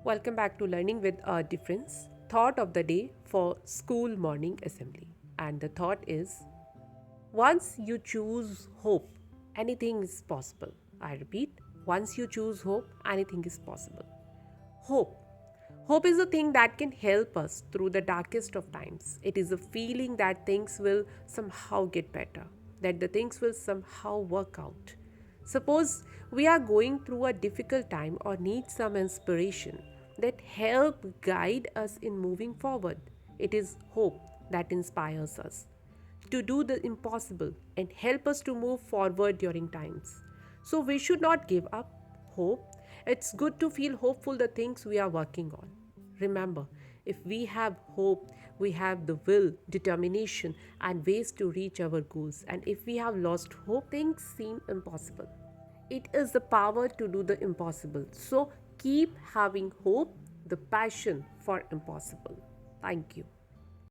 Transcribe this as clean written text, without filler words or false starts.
Welcome back to Learning with a Difference. Thought of the day for school morning assembly. And the thought is once you choose hope, anything is possible. I repeat, once you choose hope, anything is possible. Hope. Hope is a thing that can help us through the darkest of times. It is a feeling that things will somehow get better, that the things will somehow work out. Suppose we are going through a difficult time or need some inspiration that help guide us in moving forward. It is hope that inspires us to do the impossible and help us to move forward during times. So we should not give up hope. It's good to feel hopeful the things we are working on. Remember, if we have hope, we have the will, determination, and ways to reach our goals. And if we have lost hope, things seem impossible. It is the power to do the impossible. So keep having hope, the passion for impossible. Thank you.